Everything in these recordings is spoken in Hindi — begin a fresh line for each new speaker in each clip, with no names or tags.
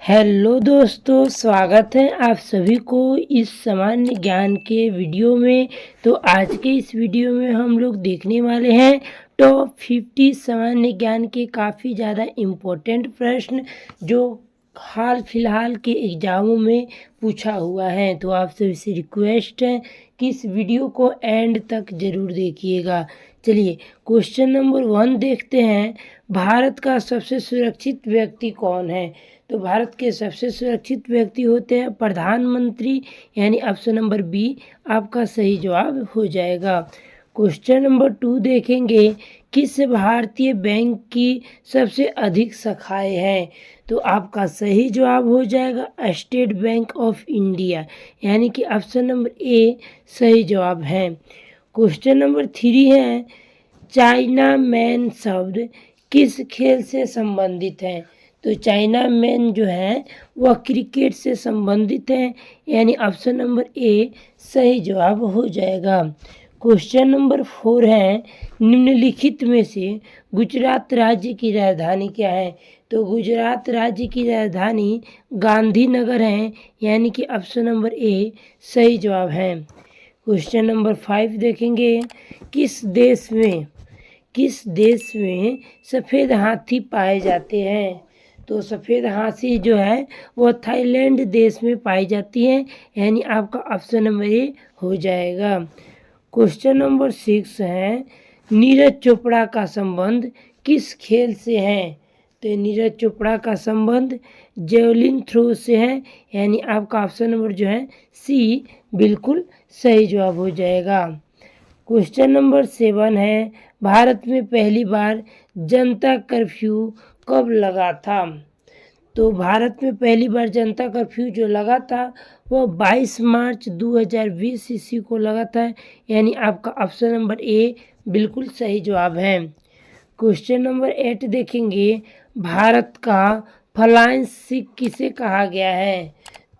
हेलो दोस्तों, स्वागत है आप सभी को इस सामान्य ज्ञान के वीडियो में। तो आज के इस वीडियो में हम लोग देखने वाले हैं टॉप 50 सामान्य ज्ञान के काफ़ी ज़्यादा इम्पोर्टेंट प्रश्न जो हाल फिलहाल के एग्ज़ामों में पूछा हुआ है। तो आप सभी से रिक्वेस्ट है कि इस वीडियो को एंड तक ज़रूर देखिएगा। चलिए क्वेश्चन नंबर 1 देखते हैं। भारत का सबसे सुरक्षित व्यक्ति कौन है? तो भारत के सबसे सुरक्षित व्यक्ति होते हैं प्रधानमंत्री, यानी ऑप्शन नंबर बी आपका सही जवाब हो जाएगा। क्वेश्चन नंबर 2 देखेंगे, किस भारतीय बैंक की सबसे अधिक शाखाएं हैं? तो आपका सही जवाब हो जाएगा स्टेट बैंक ऑफ इंडिया, यानी कि ऑप्शन नंबर ए सही जवाब है। क्वेश्चन नंबर 3 है, चाइना मैन शब्द किस खेल से संबंधित है? तो चाइना मैन जो है वह क्रिकेट से संबंधित है, यानी ऑप्शन नंबर ए सही जवाब हो जाएगा। क्वेश्चन नंबर 4 है, निम्नलिखित में से गुजरात राज्य की राजधानी क्या है? तो गुजरात राज्य की राजधानी गांधीनगर है, यानी कि ऑप्शन नंबर ए सही जवाब है। क्वेश्चन नंबर 5 देखेंगे, किस देश में सफ़ेद हाथी पाए जाते हैं? तो सफ़ेद हाथी जो है वो थाईलैंड देश में पाई जाती है, यानी आपका ऑप्शन नंबर ए हो जाएगा। क्वेश्चन नंबर 6 है, नीरज चोपड़ा का संबंध किस खेल से है? तो नीरज चोपड़ा का संबंध जेवलिन थ्रो से है, यानी आपका ऑप्शन नंबर जो है सी बिल्कुल सही जवाब हो जाएगा। क्वेश्चन नंबर 7 है, भारत में पहली बार जनता कर्फ्यू कब लगा था? तो भारत में पहली बार जनता कर्फ्यू जो लगा था वो 22 मार्च 2020 ईस्वी को लगा था, यानी आपका ऑप्शन नंबर ए बिल्कुल सही जवाब है। क्वेश्चन नंबर 8 देखेंगे, भारत का फ्लाइंग सिख किसे कहा गया है?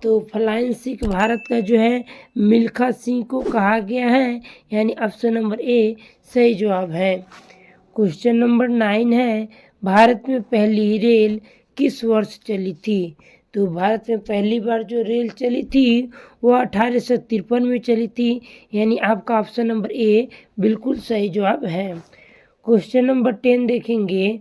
तो फ्लाइंग सिख भारत का जो है मिल्खा सिंह को कहा गया है, यानी ऑप्शन नंबर ए सही जवाब है। क्वेश्चन नंबर 9 है, भारत में पहली रेल किस वर्ष चली थी? तो भारत में पहली बार जो रेल चली थी वो 1853 में चली थी, यानी आपका ऑप्शन नंबर ए बिल्कुल सही जवाब है। क्वेश्चन नंबर 10 देखेंगे,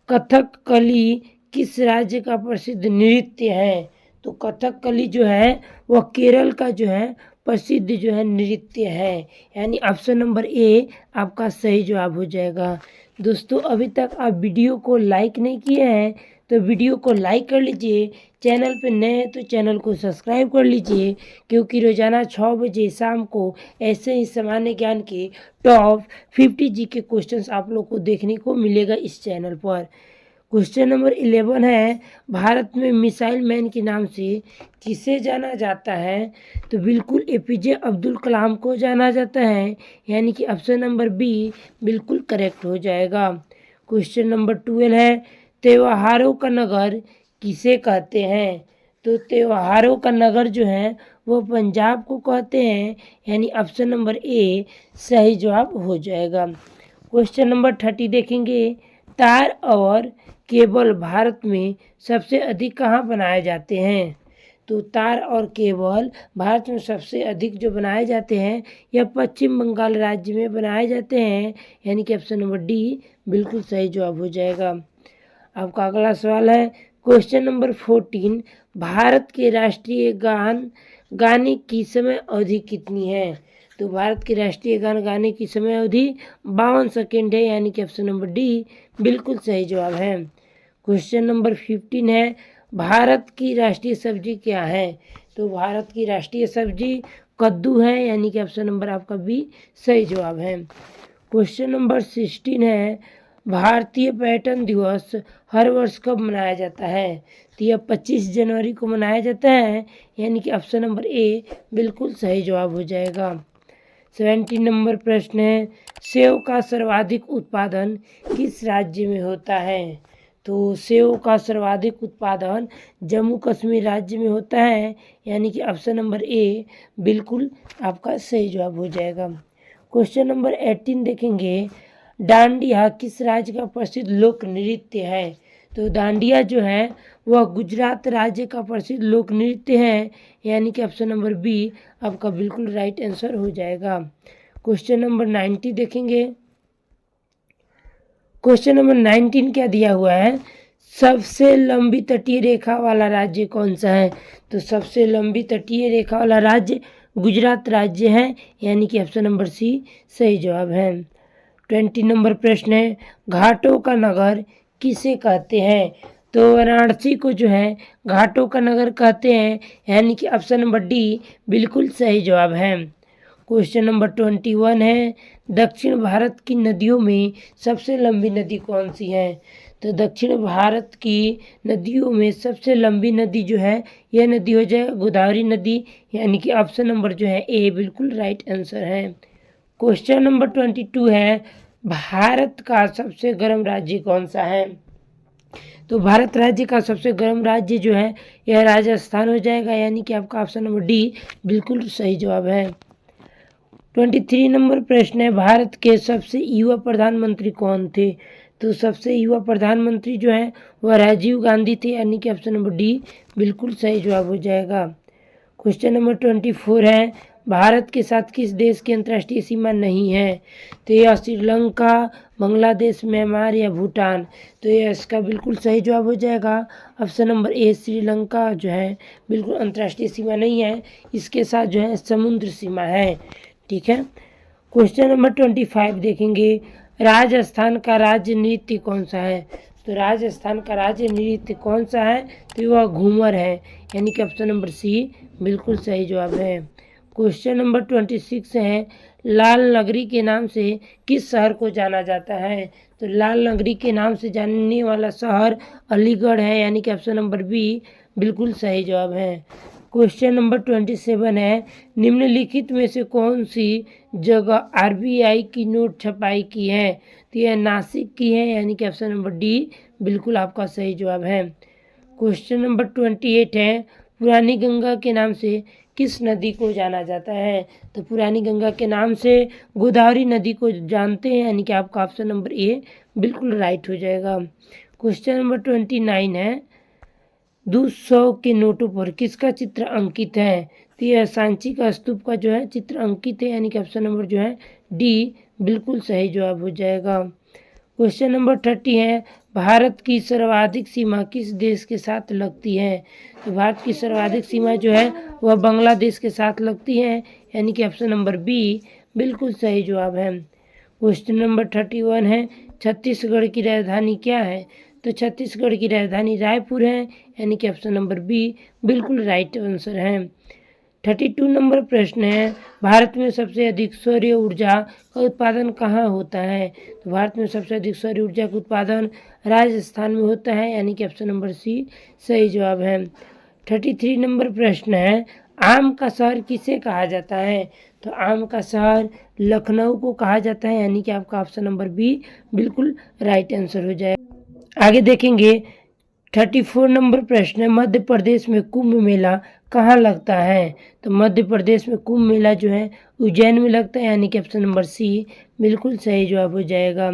कथकली किस राज्य का प्रसिद्ध नृत्य है? तो कथकली जो है वह केरल का जो है प्रसिद्ध जो है नृत्य है, यानी ऑप्शन नंबर ए आपका सही जवाब हो जाएगा। दोस्तों अभी तक आप वीडियो को लाइक नहीं किए हैं तो वीडियो को लाइक कर लीजिए, चैनल पर नए हैं तो चैनल को सब्सक्राइब कर लीजिए, क्योंकि रोज़ाना 6 बजे शाम को ऐसे ही सामान्य ज्ञान के टॉप 50 जी के क्वेश्चंस आप लोग को देखने को मिलेगा इस चैनल पर। क्वेश्चन नंबर 11 है, भारत में मिसाइल मैन के नाम से किसे जाना जाता है? तो बिल्कुल एपीजे अब्दुल कलाम को जाना जाता है, यानी कि ऑप्शन नंबर बी बिल्कुल करेक्ट हो जाएगा। क्वेश्चन नंबर 12 है, त्योहारों का नगर किसे कहते हैं? तो त्योहारों का नगर जो है वो पंजाब को कहते हैं, यानी ऑप्शन नंबर ए सही जवाब हो जाएगा। क्वेश्चन नंबर 30 देखेंगे, तार और केबल भारत में सबसे अधिक कहाँ बनाए जाते हैं? तो तार और केबल भारत में सबसे अधिक जो बनाए जाते हैं यह पश्चिम बंगाल राज्य में बनाए जाते हैं, यानी कि ऑप्शन नंबर डी बिल्कुल सही जवाब हो जाएगा। आपका अगला सवाल है क्वेश्चन नंबर 14, भारत के राष्ट्रीय गाने की समय अवधि कितनी है? तो भारत के राष्ट्रीय गान गाने की समय अवधि 52 सेकेंड है, यानी कि ऑप्शन नंबर डी बिल्कुल सही जवाब है। क्वेश्चन नंबर 15 है, भारत की राष्ट्रीय सब्जी क्या है? तो भारत की राष्ट्रीय सब्जी कद्दू है, यानी कि ऑप्शन नंबर आपका बी सही जवाब है। क्वेश्चन नंबर 16 है, भारतीय पर्यटन दिवस हर वर्ष कब मनाया जाता है? तो यह 25 जनवरी को मनाया जाता है, यानी कि ऑप्शन नंबर ए बिल्कुल सही जवाब हो जाएगा। 17 नंबर प्रश्न है, सेब का सर्वाधिक उत्पादन किस राज्य में होता है? तो सेब का सर्वाधिक उत्पादन जम्मू कश्मीर राज्य में होता है, यानी कि ऑप्शन नंबर ए बिल्कुल आपका सही जवाब हो जाएगा। क्वेश्चन नंबर 18 देखेंगे, डांडिया किस राज्य का प्रसिद्ध लोक नृत्य है? तो डांडिया जो है वह गुजरात राज्य का प्रसिद्ध लोक नृत्य है, यानी कि ऑप्शन नंबर बी आपका बिल्कुल राइट आंसर हो जाएगा। क्वेश्चन नंबर 90 देखेंगे। क्वेश्चन नंबर 19 क्या दिया हुआ है, सबसे लंबी तटीय रेखा वाला राज्य कौन सा है? तो सबसे लंबी तटीय रेखा वाला राज्य गुजरात राज्य है, यानी कि ऑप्शन नंबर सी सही जवाब है। 20 नंबर प्रश्न है, घाटों का नगर किसे कहते हैं? तो वाराणसी को जो है घाटों का नगर कहते हैं, यानी कि ऑप्शन नंबर डी बिल्कुल सही जवाब है। क्वेश्चन नंबर 21 है, दक्षिण भारत की नदियों में सबसे लंबी नदी कौन सी है? तो दक्षिण भारत की नदियों में सबसे लंबी नदी जो है यह नदी हो जाए गोदावरी नदी, यानी कि ऑप्शन नंबर जो है ए बिल्कुल राइट आंसर है। क्वेश्चन नंबर 22 है, भारत का सबसे गर्म राज्य कौन सा है? तो भारत राज्य का सबसे गर्म राज्य जो है यह राजस्थान हो जाएगा, यानी कि आपका ऑप्शन नंबर डी बिल्कुल सही जवाब है। 23 नंबर प्रश्न है, भारत के सबसे युवा प्रधानमंत्री कौन थे? तो सबसे युवा प्रधानमंत्री जो है वह राजीव गांधी थे, यानी कि ऑप्शन नंबर डी बिल्कुल सही जवाब हो जाएगा। क्वेश्चन नंबर 24 है, भारत के साथ किस देश की अंतर्राष्ट्रीय सीमा नहीं है? तो यह श्रीलंका, बांग्लादेश, म्यांमार या भूटान? तो यह इसका बिल्कुल सही जवाब हो जाएगा ऑप्शन नंबर ए, श्रीलंका जो है बिल्कुल अंतर्राष्ट्रीय सीमा नहीं है, इसके साथ जो है समुद्र सीमा है। ठीक है। क्वेश्चन नंबर 25 देखेंगे, राजस्थान का राज्य नृत्य कौन सा है? तो राजस्थान का राज्य नृत्य कौन सा है? तो वह घूमर है, यानी कि ऑप्शन नंबर सी बिल्कुल सही जवाब है। क्वेश्चन नंबर 26 है, लाल नगरी के नाम से किस शहर को जाना जाता है? तो लाल नगरी के नाम से जानने वाला शहर अलीगढ़ है, यानी कि ऑप्शन नंबर बी बिल्कुल सही जवाब है। क्वेश्चन नंबर 27 है, निम्नलिखित में से कौन सी जगह आरबीआई की नोट छपाई की है? तो यह नासिक की है, यानी कि ऑप्शन नंबर डी बिल्कुल आपका सही जवाब है। क्वेश्चन नंबर 28 है, पुरानी गंगा के नाम से किस नदी को जाना जाता है? तो पुरानी गंगा के नाम से गोदावरी नदी को जानते हैं, यानी कि आपका ऑप्शन नंबर ए बिल्कुल राइट हो जाएगा। क्वेश्चन नंबर 29 है, 200 के नोटों पर किसका चित्र अंकित है? तो यह सांची का स्तूप का जो है चित्र अंकित है, यानी कि ऑप्शन नंबर जो है डी बिल्कुल सही जवाब हो जाएगा। क्वेश्चन नंबर 30 है, भारत की सर्वाधिक सीमा किस देश के साथ लगती है? तो भारत की सर्वाधिक सीमा जो है वह बांग्लादेश के साथ लगती है, यानी कि ऑप्शन नंबर बी बिल्कुल सही जवाब है। क्वेश्चन नंबर 31 है, छत्तीसगढ़ की राजधानी क्या है? तो छत्तीसगढ़ की राजधानी रायपुर है, यानी कि ऑप्शन नंबर बी बिल्कुल राइट आंसर है। 32 नंबर प्रश्न है, भारत में सबसे अधिक सौर ऊर्जा का उत्पादन कहाँ होता है? तो भारत में सबसे अधिक सौर ऊर्जा का उत्पादन राजस्थान में होता है, यानी कि ऑप्शन नंबर सी सही जवाब है। 33 नंबर प्रश्न है, आम का शहर किसे कहा जाता है? तो आम का शहर लखनऊ को कहा जाता है, यानी कि आपका ऑप्शन नंबर बी बिल्कुल राइट आंसर हो जाएगा। आगे देखेंगे 34 नंबर प्रश्न है, मध्य प्रदेश में कुंभ मेला कहाँ लगता है? तो मध्य प्रदेश में कुंभ मेला जो है उज्जैन में लगता है, यानी कि ऑप्शन नंबर सी बिल्कुल सही जवाब हो जाएगा।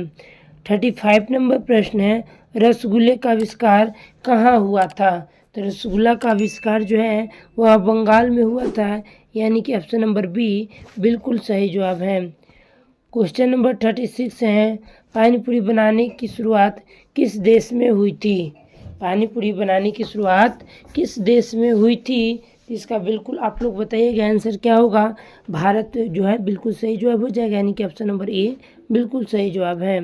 35 नंबर प्रश्न है, रसगुल्ले का आविष्कार कहाँ हुआ था? तो रसगुल्ला का आविष्कार जो है वह बंगाल में हुआ था, यानी कि ऑप्शन नंबर बी बिल्कुल सही जवाब है। क्वेश्चन नंबर 36 है, पानीपुरी बनाने की शुरुआत किस देश में हुई थी? पानीपुरी बनाने की शुरुआत किस देश में हुई थी? इसका बिल्कुल आप लोग बताइएगा आंसर क्या होगा। भारत जो है बिल्कुल सही जवाब हो जाएगा, यानी कि ऑप्शन नंबर ए बिल्कुल सही जवाब है।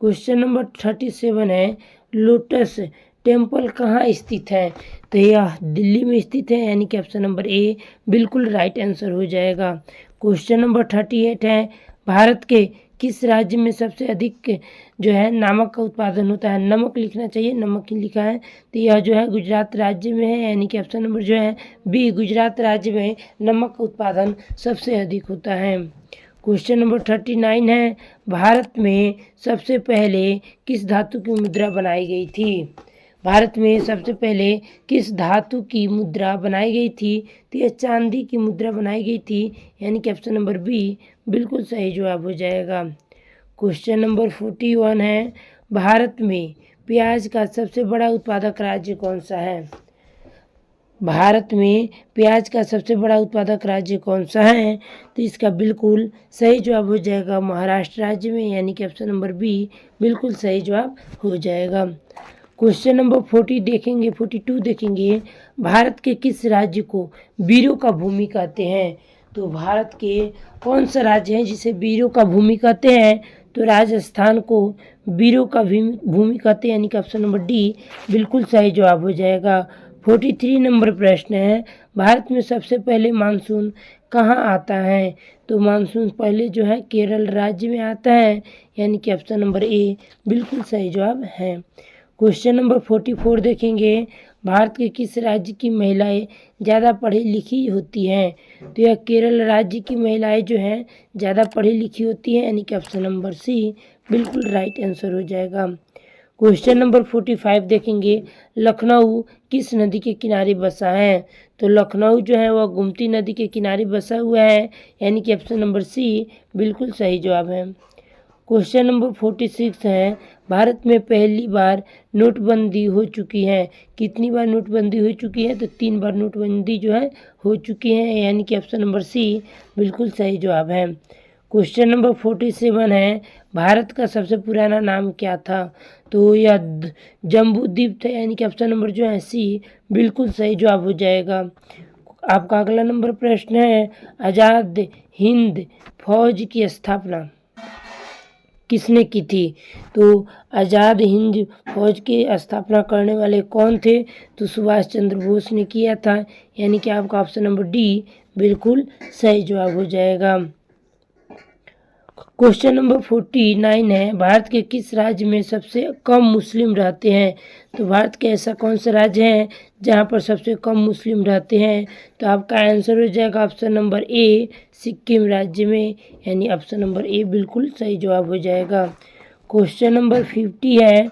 क्वेश्चन नंबर 37 है, लोटस टेम्पल कहाँ स्थित है? तो यह दिल्ली में स्थित है, यानी कि ऑप्शन नंबर ए बिल्कुल राइट आंसर हो जाएगा। क्वेश्चन नंबर 38 है, भारत के किस राज्य में सबसे अधिक जो है नमक का उत्पादन होता है? नमक लिखना चाहिए, नमक ही लिखा है, तो यह जो है गुजरात राज्य में है, यानी कि ऑप्शन नंबर जो है बी गुजरात राज्य में नमक का उत्पादन सबसे अधिक होता है। क्वेश्चन नंबर 39 है, भारत में सबसे पहले किस धातु की मुद्रा बनाई गई थी? भारत में सबसे पहले किस धातु की मुद्रा बनाई गई थी? तो यह चांदी की मुद्रा बनाई गई थी, यानी कि ऑप्शन नंबर बी बिल्कुल सही जवाब हो जाएगा। क्वेश्चन नंबर 41 है, भारत में प्याज का सबसे बड़ा उत्पादक राज्य कौन सा है? भारत में प्याज का सबसे बड़ा उत्पादक राज्य कौन सा है? तो इसका बिल्कुल सही जवाब हो जाएगा महाराष्ट्र राज्य में, यानी कि ऑप्शन नंबर बी बिल्कुल सही जवाब हो जाएगा। क्वेश्चन नंबर 42 देखेंगे, भारत के किस राज्य को वीरों का भूमि कहते हैं? तो भारत के कौन सा राज्य है जिसे वीरों का भूमि कहते हैं? तो राजस्थान को वीरों का भूमि कहते हैं, यानी कि ऑप्शन नंबर डी बिल्कुल सही जवाब हो जाएगा। 43 नंबर प्रश्न है, भारत में सबसे पहले मानसून कहाँ आता है? तो मानसून पहले जो है केरल राज्य में आता है, यानी कि ऑप्शन नंबर ए बिल्कुल सही जवाब है। क्वेश्चन नंबर 44 देखेंगे, भारत के किस राज्य की महिलाएं ज़्यादा पढ़ी लिखी होती हैं? तो यह केरल राज्य की महिलाएं जो हैं ज़्यादा पढ़ी लिखी होती हैं, यानी कि ऑप्शन नंबर सी बिल्कुल राइट आंसर हो जाएगा। क्वेश्चन नंबर 45 देखेंगे, लखनऊ किस नदी के किनारे बसा है? तो लखनऊ जो है वह गोमती नदी के किनारे बसा हुआ है, यानी कि ऑप्शन नंबर सी बिल्कुल सही जवाब है। क्वेश्चन नंबर 46 है, भारत में पहली बार नोटबंदी हो चुकी है, कितनी बार नोटबंदी हो चुकी है? तो 3 बार नोटबंदी जो है हो चुकी है, यानी कि ऑप्शन नंबर सी बिल्कुल सही जवाब है। क्वेश्चन नंबर 47 है, भारत का सबसे पुराना नाम क्या था? तो यह जम्बूद्वीप था, यानी कि ऑप्शन नंबर जो है सी बिल्कुल सही जवाब हो जाएगा। आपका अगला नंबर प्रश्न है, आज़ाद हिंद फौज की स्थापना किसने की थी? तो आज़ाद हिंद फौज की स्थापना करने वाले कौन थे? तो सुभाष चंद्र बोस ने किया था, यानी कि आपका ऑप्शन नंबर डी बिल्कुल सही जवाब हो जाएगा। क्वेश्चन नंबर 49 है, भारत के किस राज्य में सबसे कम मुस्लिम रहते हैं? तो भारत के ऐसा कौन सा राज्य है जहां पर सबसे कम मुस्लिम रहते हैं? तो आपका आंसर हो जाएगा ऑप्शन नंबर ए सिक्किम राज्य में, यानी ऑप्शन नंबर ए बिल्कुल सही जवाब हो जाएगा। क्वेश्चन नंबर 50 है,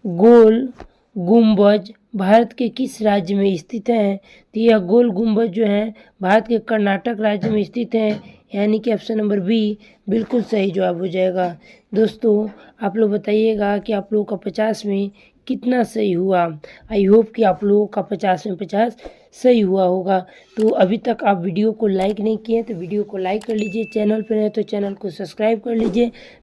गोल गुम्बज भारत के किस राज्य में स्थित है? तो यह गोल गुम्बज जो है भारत के कर्नाटक राज्य में स्थित है, यानी कि ऑप्शन नंबर बी बिल्कुल सही जवाब हो जाएगा। दोस्तों आप लोग बताइएगा कि आप लोगों का 50 में कितना सही हुआ। आई होप कि आप लोगों का 50 में 50 सही हुआ होगा। तो अभी तक आप वीडियो को लाइक नहीं किए तो वीडियो को लाइक कर लीजिए, चैनल पर है तो चैनल को सब्सक्राइब कर लीजिए,